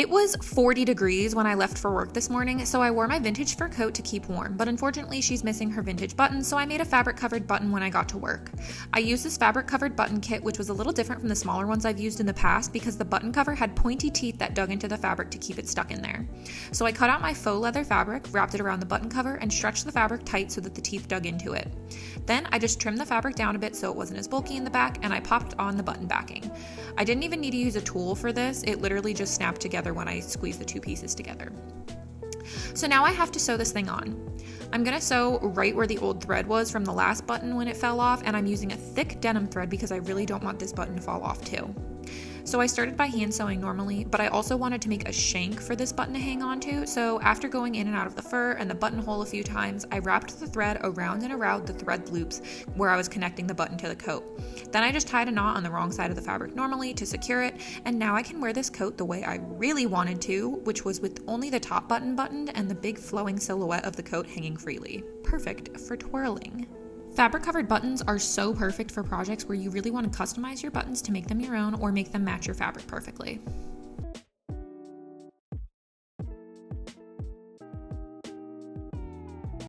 It was 40 degrees when I left for work this morning, so I wore my vintage fur coat to keep warm, but unfortunately she's missing her vintage button, so I made a fabric covered button when I got to work. I used this fabric covered button kit, which was a little different from the smaller ones I've used in the past because the button cover had pointy teeth that dug into the fabric to keep it stuck in there. So I cut out my faux leather fabric, wrapped it around the button cover, and stretched the fabric tight so that the teeth dug into it. Then I just trimmed the fabric down a bit so it wasn't as bulky in the back, and I popped on the button backing. I didn't even need to use a tool for this, it literally just snapped together when I squeezed the two pieces together. So now I have to sew this thing on. I'm gonna sew right where the old thread was from the last button when it fell off, and I'm using a thick denim thread because I really don't want this button to fall off too. So I started by hand sewing normally, but I also wanted to make a shank for this button to hang on to, so after going in and out of the fur and the buttonhole a few times, I wrapped the thread around and around the thread loops where I was connecting the button to the coat. Then I just tied a knot on the wrong side of the fabric normally to secure it, and now I can wear this coat the way I really wanted to, which was with only the top button buttoned and the big flowing silhouette of the coat hanging freely. Perfect for twirling. Fabric covered buttons are so perfect for projects where you really want to customize your buttons to make them your own or make them match your fabric perfectly.